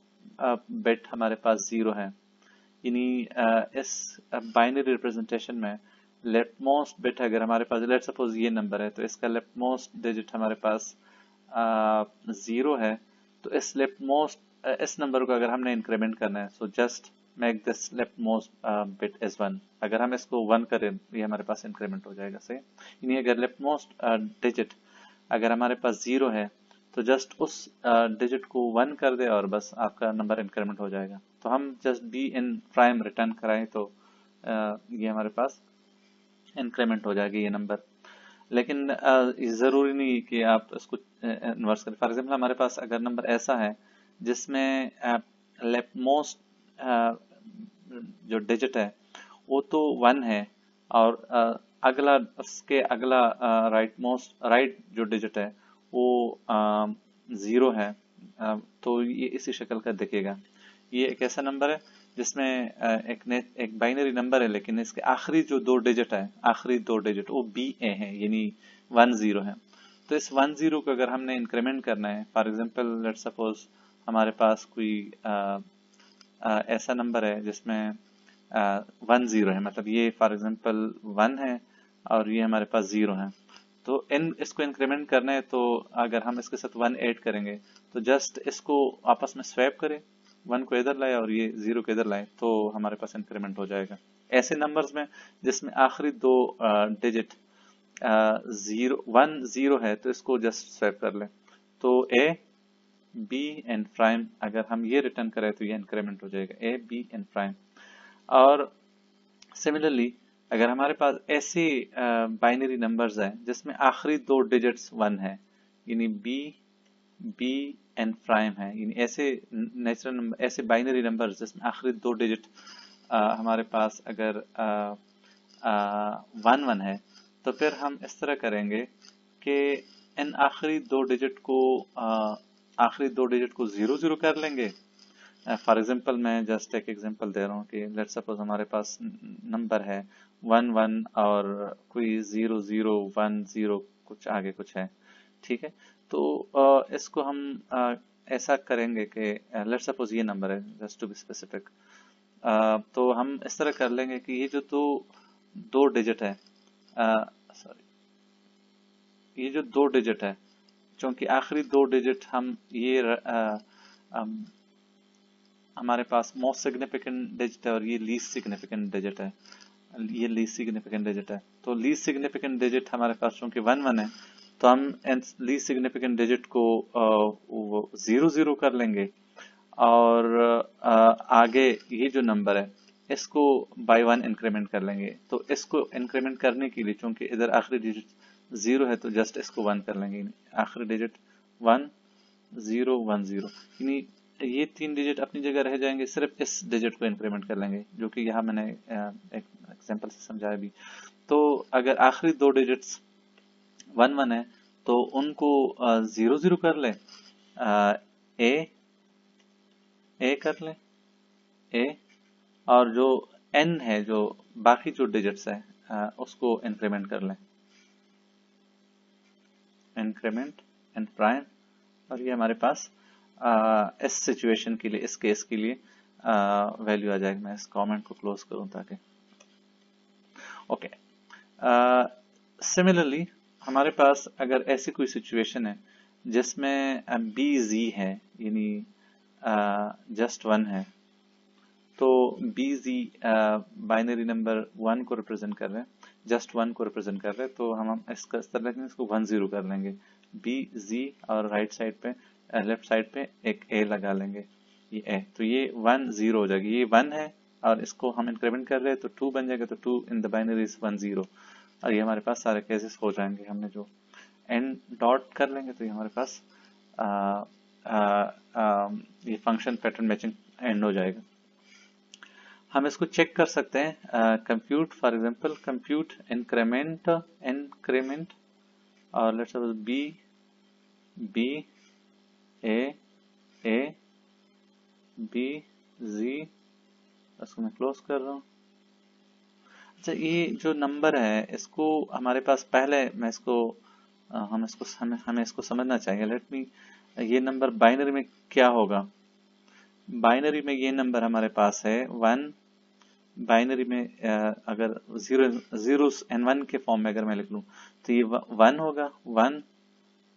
बिट हमारे पास 0 है, यानी इस बाइनरी रिप्रेजेंटेशन में लेफ्ट मोस्ट बिट अगर हमारे पास, लेट सपोज ये नंबर है तो इसका लेफ्ट मोस्ट डिजिट हमारे पास 0 है, तो इस लेफ्ट मोस्ट इस नंबर को अगर हमने इंक्रीमेंट करना है, so just make this left most bit as 1। अगर हम इसको 1 करें ये हमारे पास इंक्रीमेंट हो जाएगा, सही। यानी अगर लेफ्ट मोस्ट डिजिट अगर हमारे पास 0 है तो जस्ट उस डिजिट को 1 कर दे और बस आपका नंबर इंक्रीमेंट हो जाएगा। तो हम just be in prime return कराएं तो ये हमारे पास इंक्रीमेंट हो जाएगी ये नंबर। लेकिन जरूरी नहीं कि आप इसको इन्वर्स करें। फॉर एग्जाम्पल हमारे पास अगर नंबर ऐसा है जिसमें लेफ्ट मोस्ट जो डिजिट है वो तो 1 है और अगला उसके अगला राइट जो डिजिट है वो 0 है, तो ये इसी शक्ल का दिखेगा। ये एक ऐसा नंबर है जिसमें एक बाइनरी नंबर है लेकिन इसके आखिरी जो 2 डिजिट है, आखिरी 2 डिजिट वो BA है, यानी 10 है। तो इस 10 को अगर हमने इंक्रीमेंट करना है, फॉर एग्जांपल लेट सपोज हमारे पास कोई ऐसा नंबर है जिसमें 10 है, मतलब ये फॉर एग्जांपल 1 है और ये हमारे पास 0 है, तो इसको इंक्रीमेंट करना है तो अगर हम इसके साथ 1 ऐड करेंगे तो जस्ट इसको आपस में स्वैप करें, 1 को इधर लाए और ये 0 को इधर लाए तो हमारे पास इंक्रीमेंट हो जाएगा। ऐसे नंबर्स में जिसमें आखिरी 2 डिजिट 1 0 है तो इसको जस्ट स्वैप कर लें, तो A B एंड प्राइम अगर हम ये रिटर्न करें तो ये इंक्रीमेंट हो जाएगा, A B एंड प्राइम। और सिमिलरली अगर हमारे पास ऐसे बाइनरी नंबर्स हैं जिसमें आखिरी 2 डिजिट्स 1 है, यानी B एंड प्राइम है, यानी ऐसे नेचुरल नंबर, ऐसे बाइनरी नंबर्स जिसमें आखिरी 2 डिजिट हमारे पास अगर 1 है, तो फिर हम इस तरह करेंगे कि इन आखिरी 2 डिजिट को 0 कर लेंगे। फॉर एग्जाम्पल मैं जस्ट एक एग्जाम्पल दे रहा हूँ कि लेट सपोज हमारे पास नंबर है 1 और कोई 0 कुछ आगे कुछ है, ठीक है। तो इसको हम ऐसा करेंगे कि लेट सपोज ये नंबर है, जस्ट टू बी स्पेसिफिक, तो हम इस तरह कर लेंगे कि ये जो दो डिजिट है, सॉरी, ये जो 2 डिजिट है चूंकि आखिरी 2 डिजिट हम ये हमारे पास मोस्ट सिग्निफिकेंट डिजिट है और ये लीस्ट सिग्निफिकेंट डिजिट है, ये लीस्ट सिग्निफिकेंट डिजिट है। तो लीस्ट सिग्निफिकेंट डिजिट हमारे पास चूंकि 1 1 है, तो हम लीस्ट सिग्निफिकेंट डिजिट को 0 0 कर लेंगे और आगे ये जो नंबर है इसको बाय 1 इंक्रीमेंट कर लेंगे। तो इसको इंक्रीमेंट करने के लिए चूंकि इधर आखिरी डिजिट 0 है तो जस्ट इसको 1 कर लेंगे, आखिरी डिजिट 1 0 1 0, यानी ये 3 डिजिट अपनी जगह रह जाएंगे, सिर्फ इस डिजिट को इंक्रीमेंट कर लेंगे, जो कि यहाँ मैंने एक एग्जांपल से समझाया भी। तो अगर आखिरी 2 डिजिट्स 1 1 है तो उनको 0 0 कर लें, ए कर लें ए, और जो n है, जो बाकी जो डिजिट्स है उसको इंक्रीमेंट कर लें, इंक्रीमेंट एन प्राइम, और ये हमारे पास इस सिचुएशन के लिए, इस केस के लिए वैल्यू आ जाएगी। मैं इस कमेंट को क्लोज करूं ताकि ओके। सिमिलरली हमारे पास अगर ऐसी कोई सिचुएशन है जिसमें BZ है, यानी जस्ट 1 है, तो BZ बाइनरी नंबर 1 को रिप्रेजेंट कर रहे हैं, जस्ट 1 को रिप्रेजेंट कर रहे हैं, तो हम इसका इस तरह इसको 1 0 कर लेंगे, BZ और राइट साइड पे लेफ्ट साइड पे एक A लगा लेंगे, ये A, तो ये 1 0 हो जाएगी। ये 1 है और इसको हम इंक्रीमेंट कर रहे हैं तो 2 बन जाएगा, तो 2 इन द बाइनरी इज 1 0, और ये हमारे पास सारे केसेस हो जाएंगे। हमने जो एन डॉट कर लेंगे तो ये हमारे पास ये फंक्शन पैटर्न मैचिंग एंड हो जाएगा। हम इसको चेक कर सकते हैं, compute for example compute increment और let's suppose B A B Z, इसको मैं क्लोज कर रहा हूँ। अच्छा, ये जो नंबर है इसको हमारे पास पहले मैं इसको हमें इसको समझना चाहिए। लेट मी, ये नंबर बाइनरी में क्या होगा? बाइनरी में ये नंबर हमारे पास है 1, बाइनरी में अगर 0 एंड 1 के फॉर्म में अगर मैं लिख लूं तो ये 1 होगा, 1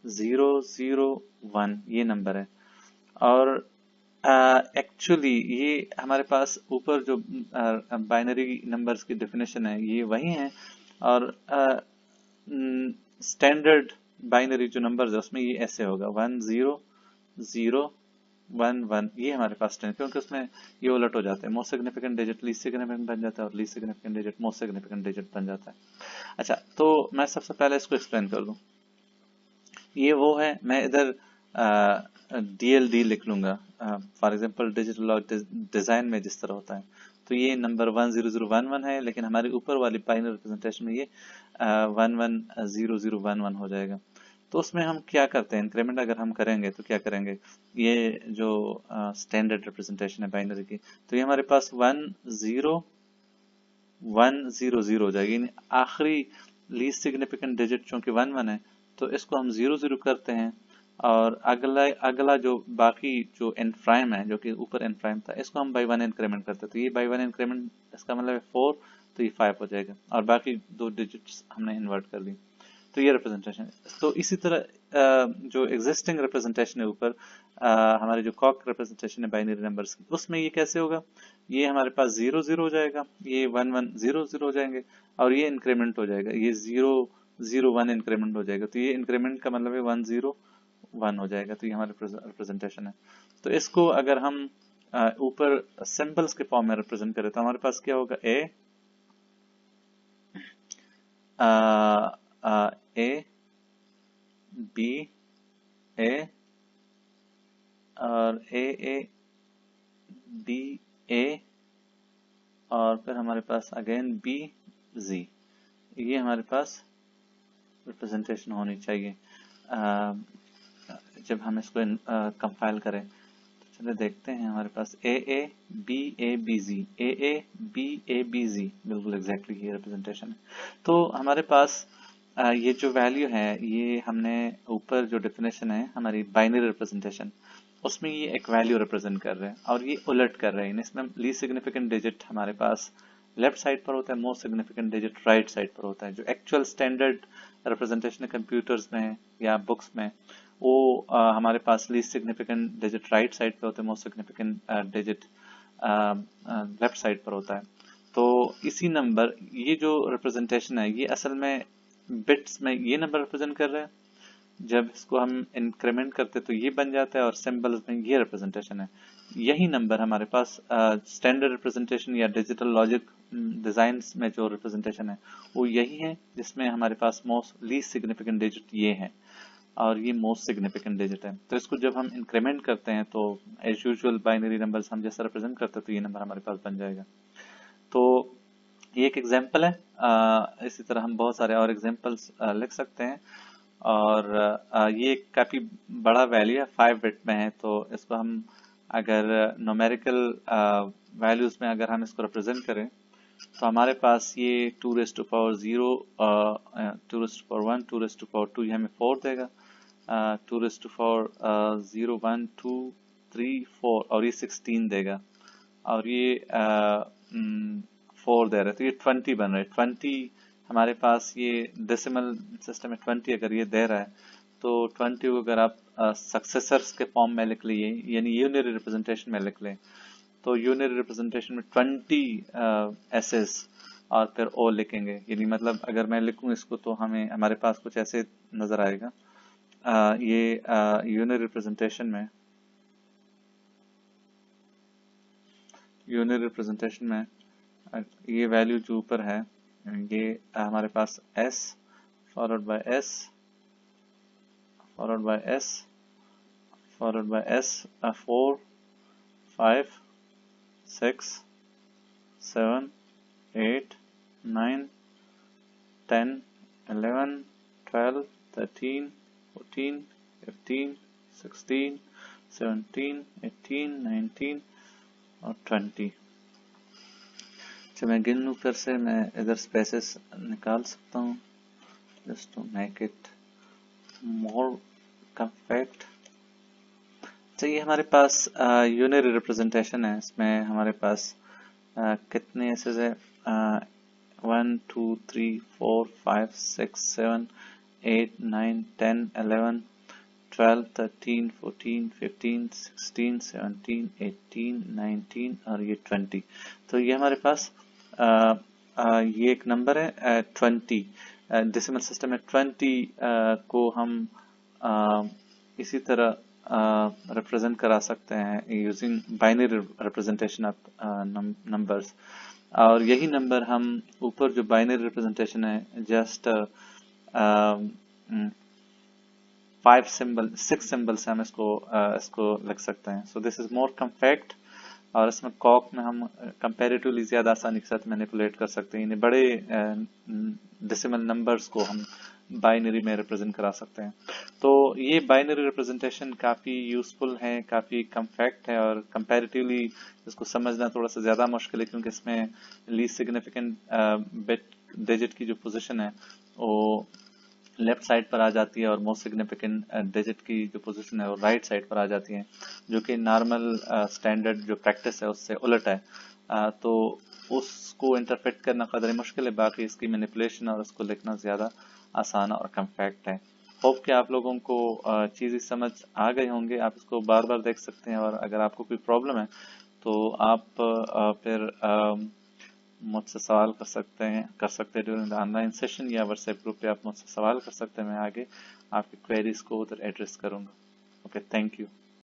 0 0 1 ये नंबर है। और एक्चुअली ये हमारे पास ऊपर जो बाइनरी नंबर्स की डेफिनेशन है ये वही है, और स्टैंडर्ड बाइनरी जो नंबर्स है उसमें ये ऐसे होगा 1 0 0 1 1, ये हमारे पास स्टैंडर्ड, क्योंकि उसमें ये उलट हो जाते हैं, most significant digit least significant बन जाता है और least significant digit most significant digit बन जाता है। अच्छा, तो मैं सबसे पहले इसको एक्सप्लेन कर दूं। ये वो है, मैं इधर DLD लिख लूंगा, for example digital log design में जिस तरह होता है, तो ये नंबर 1 0 0 1 1 है, लेकिन हमारे ऊपर वाली बाइनरी रिप्रेजेंटेशन में ये 1 1 0 0 1 1 हो जाएगा। तो उसमें हम क्या करते हैं, इंक्रीमेंट अगर हम करेंगे तो क्या करेंगे, ये जो स्टैंडर्ड रिप्रेजेंटेशन है बाइनरी की, तो ये हमारे पास 1 0 1 0 0 हो जाएगी, यानी आखिरी लीस्ट सिग्निफिकेंट डिजिट चूंकि 1 1 है तो इसको हम 0 0 करते हैं, और अगला जो बाकी जो एन प्राइम है, जो कि ऊपर एन प्राइम था, इसको हम बाई 1 इंक्रीमेंट करते हैं, तो ये बाई 1 इंक्रीमेंट इसका मतलब है 4, तो ये 5 हो जाएगा, और बाकी 2 डिजिट्स हमने इन्वर्ट कर दी, तो ये रिप्रेजेंटेशन है। तो इसी तरह जो एग्जिस्टिंग रिप्रेजेंटेशन है ऊपर, हमारे जो कॉक रिप्रेजेंटेशन है बाइनरी नंबर्स की, उसमें ये कैसे होगा, ये हमारे पास 0 0 हो जाएगा, ये 1 1 0 0 हो जाएंगे, और ये इंक्रीमेंट हो जाएगा, ये 0 0 1 इंक्रीमेंट हो जाएगा, तो ये इंक्रीमेंट का मतलब है 1 0 1 हो जाएगा, तो ये हमारा रिप्रेजेंटेशन है। तो इसको अगर हम ऊपर सिंबल्स के फॉर्म में रिप्रेजेंट करें तो हमारे पास क्या होगा, A B A और A B A, और फिर हमारे पास अगेन B Z, ये हमारे पास रिप्रेजेंटेशन होनी चाहिए जब हम इसको कंपाइल करें। तो चलिए देखते हैं, हमारे पास A B A B Z, A B A B Z, बिल्कुल एग्जैक्टली ये रिप्रेजेंटेशन है। तो हमारे पास ये जो वैल्यू है, ये हमने ऊपर जो डेफिनेशन है हमारी बाइनरी रिप्रेजेंटेशन, उसमें ये एक वैल्यू रिप्रेजेंट कर रहे हैं, और ये उलट कर रहे हैं। इसमें लीस्ट सिग्निफिकेंट डिजिट हमारे पास लेफ्ट साइड पर होता है, most significant digit right side पर होता है। जो एक्चुअल स्टैंडर्ड रिप्रेजेंटेशन है कंप्यूटर्स में या बुक्स में, वो हमारे पास least significant digit right side पे होते हैं, most significant digit left side पर होता है। तो इसी नंबर, ये जो रिप्रेजेंटेशन है ये असल में बिट्स में ये नंबर रिप्रेजेंट कर रहे हैं, जब इसको हम इंक्रीमेंट करते तो ये बन जाता है, और सिंबल्स में ये रिप्रेजेंटेशन है। यही नंबर हमारे पास स्टैंडर्ड रिप्रेजेंटेशन या डिजिटल लॉजिक डिजाइन्स में जो रिप्रेजेंटेशन है वो यही है, जिसमें हमारे पास मोस्ट लीस्ट सिग्निफिकेंट डिजिट ये है और ये मोस्ट सिग्निफिकेंट डिजिट है। तो इसको जब हम इंक्रीमेंट करते हैं तो एज यूजुअल बाइनरी नंबर्स हम जैसा रिप्रेजेंट करते हैं तो ये नंबर हमारे पास बन जाएगा। तो ये एक एग्जांपल है, इसी तरह हम बहुत सारे और एग्जांपल्स लिख सकते हैं। और ये काफी बड़ा वैल्यू है, 5 बिट में है, तो इसको हम अगर न्यूमेरिकल वैल्यूज में अगर हम इसको रिप्रेजेंट करें तो हमारे पास ये 2 raised to power 0, 2 raised to power 1, 2 raised to power 2 ये हमें 4 देगा, 2 raised to power 0, 1, 2, 3, 4 और ये 16 देगा, और ये 4 दे रहा है, तो ये 20 बन रहा है। 20 हमारे पास ये डेसिमल सिस्टम में 20 अगर ये दे रहा है तो 20 को अगर आप सक्सेसर्स के फॉर्म में लिख लिए, यानी यूनिटरी रिप्रेजेंटेशन में लिख लें, तो यूनिटरी रिप्रेजेंटेशन में 20 एसएस और फिर ओ लिखेंगे, यानी मतलब अगर मैं लिखूं इसको तो हमारे पास कुछ ऐसे नजर आएगा। ये यूनिटरी रिप्रेजेंटेशन में ये वैल्यू जो ऊपर है ये हमारे पास s forward bye s forward bye s forward bye s 4, 5, 6, 7, 8, 9, 10, 11, 12, 13, 14, 15, 16, 17, 18, 19 और 20। मैं गिन लूं फिर से, मैं इधर स्पेसेस निकाल सकता हूँ just to make it more compact. तो ये हमारे पास यूनिटरी रिप्रेजेंटेशन है, इसमें हमारे पास कितने एसेस है, 1, 2, 3, 4, 5, 6, 7, 8, 9, 10, 11, 12, 13, 14, 15, 16, 17, 18, 19 और ये 20। तो ये हमारे पास ये एक नंबर है 20, डेसिमल सिस्टम में 20 को हम इसी तरह रिप्रेजेंट करा सकते हैं using binary representation of numbers. और यही नंबर हम ऊपर जो बाइनरी रिप्रेजेंटेशन है जस्ट 6 सिंबल से हम इसको लिख सकते हैं। So this is more compact, और इसमें कॉक में हम कंपैरेटिवली ज्यादा आसानी के साथ मैनिपुलेट कर सकते हैं, बड़े डेसिमल नंबर्स को हम बाइनरी में रिप्रेजेंट करा सकते हैं। तो ये बाइनरी रिप्रेजेंटेशन काफी यूजफुल है, काफी कम्पैक्ट है, और कंपैरेटिवली इसको समझना थोड़ा सा ज्यादा मुश्किल है, क्योंकि इसमें लीस्ट सिग्निफिकेंट बिट डिजिट की जो पोजीशन है वो लेफ्ट साइड पर आ जाती है, और मोस्ट सिग्निफिकेंट डिजिट की जो पोजीशन है वो राइट साइड पर आ जाती है, जो कि नॉर्मल स्टैंडर्ड जो प्रैक्टिस है उससे उलट है। तो उसको इंटरप्रेट करना कदर मुश्किल है, बाकी इसकी मैनिपुलेशन और उसको लिखना ज्यादा आसान और कम्पैक्ट है। होप कि आप लोगों को चीजें समझ आ गए होंगे, आप इसको बार बार देख सकते हैं, और अगर आपको कोई प्रॉब्लम है तो आप फिर मुझसे सवाल कर सकते हैं ड्यूरिंग द ऑनलाइन सेशन, या व्हाट्सएप ग्रुप पे आप मुझसे सवाल कर सकते हैं, मैं आगे आपकी क्वेरीज को उधर एड्रेस करूंगा। Okay, thank you.